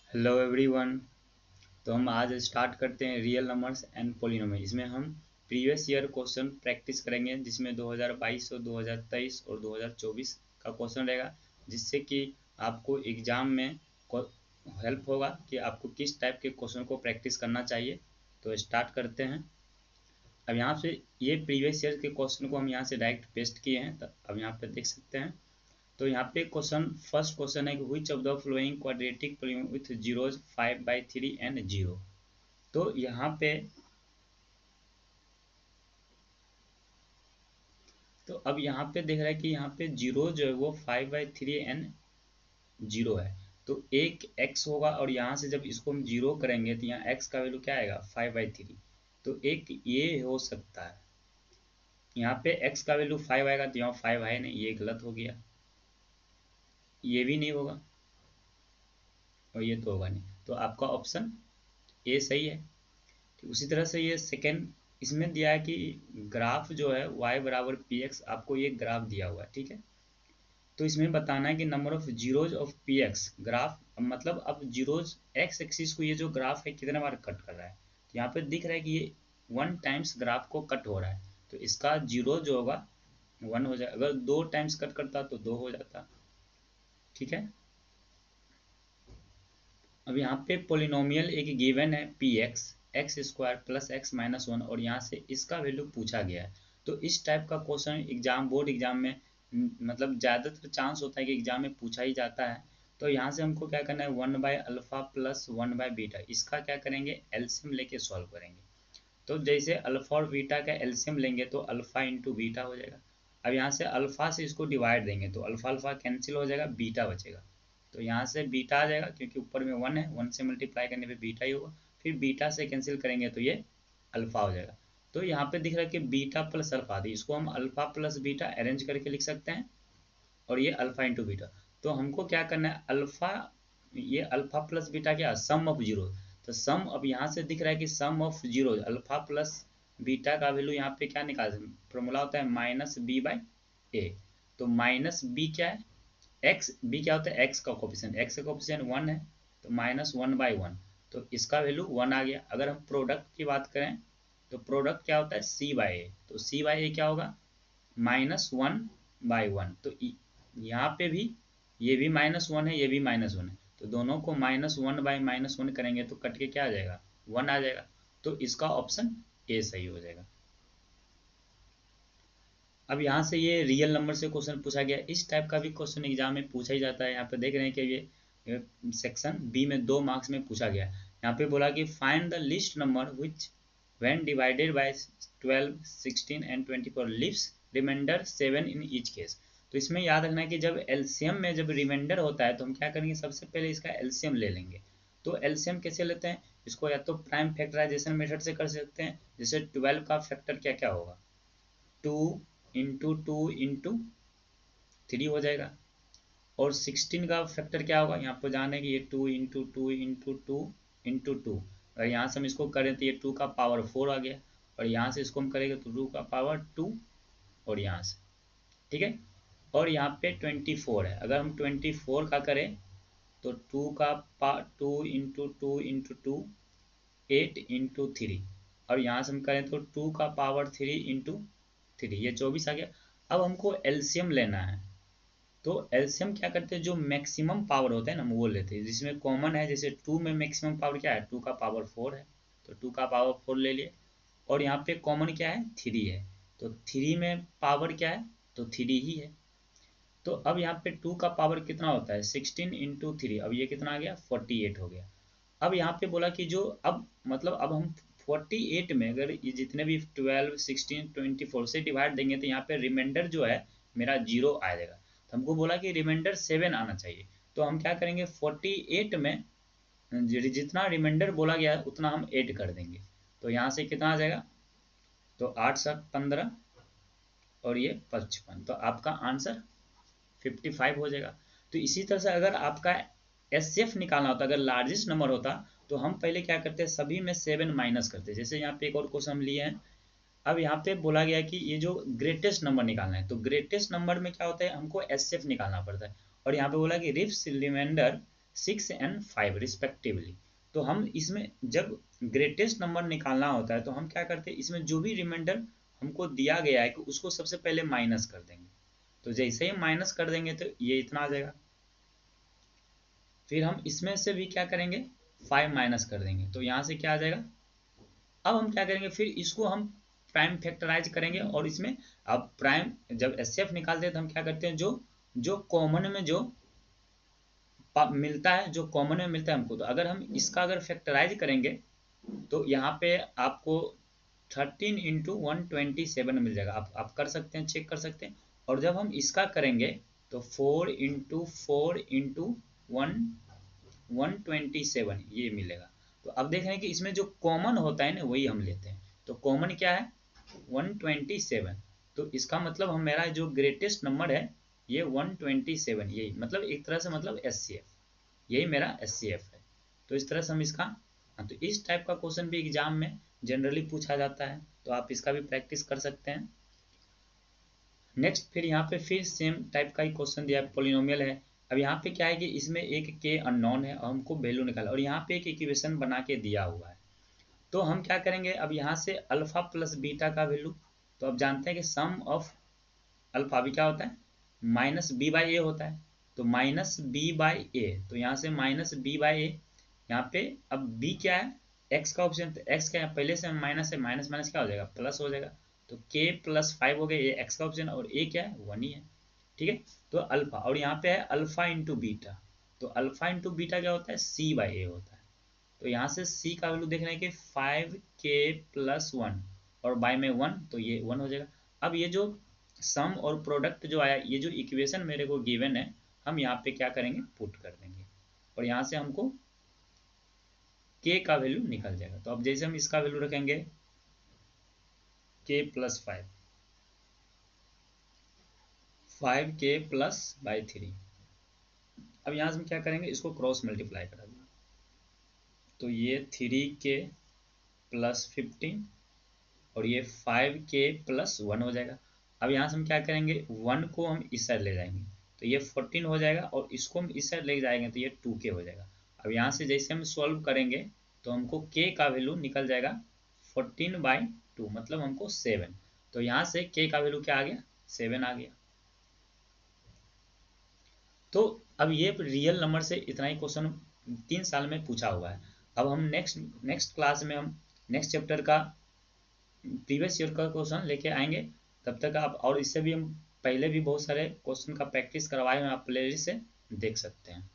Hello everyone. तो हम आज स्टार्ट करते हैं रियल नंबर्स एंड पॉलिनोमियल। इसमें हम प्रीवियस ईयर क्वेश्चन प्रैक्टिस करेंगे, जिसमें 2022 और 2023 और 2024 का क्वेश्चन रहेगा, जिससे कि आपको एग्जाम में हेल्प होगा कि आपको किस टाइप के क्वेश्चन को प्रैक्टिस करना चाहिए। तो स्टार्ट करते हैं। अब यहाँ से ये प्रीवियस ईयर के क्वेश्चन को हम यहाँ से डायरेक्ट पेस्ट किए हैं, तो अब यहाँ पे देख सकते हैं। तो यहाँ पे फर्स्ट क्वेश्चन है कि which of the flowing quadratic polynomial with zeros 5/3 and 0। तो यहाँ पे तो अब यहाँ पे देख रहा है कि यहाँ पे जीरो जो है वो 5/3 एंड 0 है। तो एक x होगा और यहाँ से जब इसको हम 0 करेंगे तो यहाँ x का वैल्यू क्या आएगा 5/3। तो एक ये हो सकता है, यहाँ पे x का वैल्यू 5 आएगा, तो यहाँ 5 है नहीं, ये गलत हो गया। ये भी नहीं होगा और ये तो होगा नहीं, तो आपका ऑप्शन ए सही है। उसी तरह से ये सेकेंड इसमें दिया है कि ग्राफ जो है y बराबर पी एक्स, आपको ये ग्राफ दिया हुआ है, ठीक है। तो इसमें बताना है कि number of zeros of P x graph, मतलब अब जीरोज एक्स एक्सिस को ये जो ग्राफ है कितने बार कट कर रहा है। तो यहाँ पे दिख रहा है कि ये 1 टाइम्स ग्राफ को कट हो रहा है, तो इसका जीरो जो होगा 1 हो जाए। अगर 2 टाइम्स कट करता तो 2 हो जाता, ठीक है। अब यहाँ पे पोलिनोमियल एक गिवन है P x x square plus x minus 1, और यहाँ से इसका वैल्यू पूछा गया है। तो इस टाइप का क्वेश्चन बोर्ड एग्जाम में मतलब ज़्यादातर चांस होता है कि एग्जाम में पूछा ही जाता है। तो यहाँ से हमको क्या करना है, 1/अल्फ़ा प्लस 1/बीटा, इसका क्या करेंगे, एलसीएम लेके सॉल्व करेंगे। तो जैसे अल्फ़ा और बीटा का एलसीएम लेंगे तो अल्फ़ा इंटू बीटा हो जाएगा। अब यहाँ से अल्फ़ा से इसको डिवाइड देंगे तो अल्फ़ा अल्फ़ा कैंसिल हो जाएगा, बीटा बचेगा। तो यहाँ से बीटा आ जाएगा, क्योंकि ऊपर में 1 है, 1 से मल्टीप्लाई करने पे बीटा ही होगा। फिर बीटा से कैंसिल करेंगे तो ये अल्फ़ा हो जाएगा। तो यहाँ पे दिख रहा है कि बीटा प्लस अल्फ़ा, तो इसको हम अल्फ़ा प्लस बीटा अरेंज करके लिख सकते हैं, और ये अल्फ़ा इंटू बीटा। तो हमको क्या करना है, अल्फ़ा, ये अल्फ़ा प्लस बीटा क्या, सम ऑफ जीरो। तो सम, अब यहाँ से दिख रहा है कि sum of zero alpha plus beta का वैल्यू यहाँ पे क्या निकाल, फॉर्मूला होता है -b/a। तो माइनस बी क्या है, एक्स, बी क्या होता है, एक्स का कोफिशिएंट, एक्स का कोफिशिएंट 1 है, तो -1/1। तो इसका वैल्यू 1 आ गया। अगर हम प्रोडक्ट की बात करें तो प्रोडक्ट क्या होता है c/a, तो c/a क्या होगा, -1/1। तो यहाँ पे भी ये भी -1 है, ये भी -1 है, तो दोनों को -1/-1 करेंगे तो कट के क्या आ जाएगा, 1 आ जाएगा। तो इसका ऑप्शन ए सही हो जाएगा। अब यहाँ से ये रियल नंबर से क्वेश्चन पूछा गया, इस टाइप का भी क्वेश्चन एग्जाम में पूछा ही जाता है। यहाँ पे देख रहे हैं कि ये सेक्शन बी में 2 मार्क्स में पूछा गया। यहाँ पे बोला कि find the list number which when divided by 12, 16 and 24 leaves remainder 7 in each case. तो इसमें याद रखना है कि जब एलसीएम में जब रिमाइंडर होता है तो हम क्या करेंगे, सबसे पहले इसका एलसीएम ले लेंगे। तो एलसीएम कैसे लेते हैं, इसको या तो प्राइम फैक्टराइजेशन मेथड से कर सकते हैं। जैसे 12 का फैक्टर क्या क्या होगा, 2 × 2 × 3 हो जाएगा। और 16 का फैक्टर क्या होगा, यहाँ पर जाने कि ये 2 × 2 × 2 × 2। अगर यहाँ से हम इसको करें तो ये 2 का पावर 4 आ गया, और यहाँ से इसको हम करेंगे तो 2 का पावर 2, और यहाँ से, ठीक है। और यहाँ पे 24 है, अगर हम 24 का करें तो 2 × 2 × 2 8 × 3, और यहाँ से हम करें तो 2 का पावर 3 × 3, ये 24 आ गया। अब हमको एलसीएम लेना है, तो एलसीएम क्या करते हैं, जो मैक्सिमम पावर होता है ना, हम वो लेते हैं। जिसमें कॉमन है, जैसे 2 में मैक्सिमम पावर क्या है, 2 का पावर 4 है, तो 2 का पावर 4 ले लिए। और यहाँ पे कॉमन क्या है, 3 है, तो 3 में पावर क्या है, तो 3 ही है। तो अब यहाँ पे 2 का पावर कितना होता है, 16 × 3, अब ये कितना आ गया, 48 हो गया। अब यहाँ पे बोला कि जो अब मतलब अब हम 48 में अगर ये जितने भी 12, 16, 24 से डिवाइड देंगे तो यहाँ पे रिमाइंडर जो है मेरा 0 आ जाएगा। तो हमको बोला कि रिमाइंडर 7 आना चाहिए। तो हम क्या करेंगे, 48 में जितना रिमाइंडर बोला गया है उतना हम ऐड कर देंगे। तो यहाँ से कितना आ जाएगा, तो 8 7 15 और ये 55, तो आपका आंसर 55 हो जाएगा। तो इसी तरह से अगर आपका एसएफ निकालना होता, अगर लार्जेस्ट नंबर होता, तो हम पहले क्या करते हैं, सभी में 7 माइनस करते हैं। जैसे यहाँ पे एक और क्वेश्चन हम लिए हैं। अब यहाँ पे बोला गया कि ये जो ग्रेटेस्ट नंबर निकालना है, तो ग्रेटेस्ट नंबर में क्या होता है, हमको एसएफ निकालना पड़ता है। और यहाँ पे बोला कि रिफ्स रिमाइंडर 6 एंड 5 रिस्पेक्टिवली। तो हम इसमें जब ग्रेटेस्ट नंबर निकालना होता है तो हम क्या करते हैं, इसमें जो भी रिमाइंडर हमको दिया गया है कि उसको सबसे पहले माइनस कर देंगे। तो जैसे ही माइनस कर देंगे तो ये इतना आ जाएगा। फिर हम इसमें से भी क्या करेंगे, 5 माइनस कर देंगे तो यहाँ से क्या आ जाएगा। अब हम क्या करेंगे, फिर इसको हम प्राइम फैक्टराइज करेंगे और इसमें अब प्राइम जब एचसीएफ निकालते हैं तो हम क्या करते हैं, जो जो कॉमन में जो मिलता है, जो कॉमन में मिलता है हमको, तो अगर हम इसका अगर फैक्टराइज करेंगे तो यहाँ पे आपको 13 × 127 मिल जाएगा। आप कर सकते हैं, चेक कर सकते हैं। और जब हम इसका करेंगे तो 4 × 4 × 127 ये मिलेगा। तो अब देख रहे हैं कि इसमें जो कॉमन होता है ना वही हम लेते हैं। तो कॉमन क्या है, 127। तो इसका मतलब हम मेरा जो ग्रेटेस्ट नंबर है ये 127, यही मतलब एक तरह से मतलब एचसीएफ, यही मेरा एचसीएफ है। तो इस तरह से हम इसका, तो इस टाइप का क्वेश्चन भी एग्जाम में जनरली पूछा जाता है, तो आप इसका भी प्रैक्टिस कर सकते हैं। नेक्स्ट फिर यहाँ पे फिर सेम टाइप का ही क्वेश्चन दिया है, पोलिनोमियल है। अब यहाँ पे क्या है कि इसमें एक के अननोन है और हमको वैल्यू निकाला, और यहाँ पे एक इक्वेशन बना के दिया हुआ है। तो हम क्या करेंगे, अब यहाँ से अल्फा प्लस बीटा का वैल्यू, तो अब जानते हैं कि सम ऑफ अल्फा भी क्या होता है, माइनस बी बाई ए होता है। तो माइनस बी बाई ए, तो यहाँ से माइनस बी बाई ए, यहाँ पे अब बी क्या है, एक्स का ऑप्शन, तो एक्स क्या है, पहले से माइनस है, माइनस माइनस क्या हो जाएगा, प्लस हो जाएगा। तो के प्लस 5 हो गया, ये एक्स का ऑप्शन, और ए क्या है, 1 ही है। ठीक है, तो अल्फा, और यहाँ पे है अल्फा इंटू बीटा। तो अल्फा इंटू बीटा क्या होता है, सी बाई ए होता है। तो यहाँ से सी का वैल्यू देख रहे हैं कि 5k+1 और बाय में 1, तो ये 1 हो जाएगा। अब ये जो सम और प्रोडक्ट जो आया, ये जो इक्वेशन मेरे को गिवन है, हम यहाँ पे क्या करेंगे, पुट कर देंगे, और यहाँ से हमको k का वैल्यू निकल जाएगा। तो अब जैसे हम इसका वैल्यू रखेंगे k+5, 5k+3। अब यहाँ से हम क्या करेंगे, इसको क्रॉस मल्टीप्लाई कर देंगे, तो ये 3k+15 और ये 5k+1 हो जाएगा। अब यहाँ से हम क्या करेंगे, 1 को हम इस साइड ले जाएंगे तो ये 14 हो जाएगा, और इसको हम इस साइड ले जाएंगे तो ये 2k हो जाएगा। अब यहाँ से जैसे हम सॉल्व करेंगे तो हमको k का वैल्यू निकल जाएगा 14/2, मतलब हमको 7। तो यहाँ से k का वैल्यू क्या आ गया, 7 आ गया। तो अब ये रियल नंबर से इतना ही क्वेश्चन 3 साल में पूछा हुआ है। अब हम नेक्स्ट क्लास में हम नेक्स्ट चैप्टर का प्रीवियस ईयर का क्वेश्चन लेके आएंगे। तब तक आप, और इससे भी हम पहले भी बहुत सारे क्वेश्चन का प्रैक्टिस करवाए हैं, आप प्लेलिस्ट से देख सकते हैं।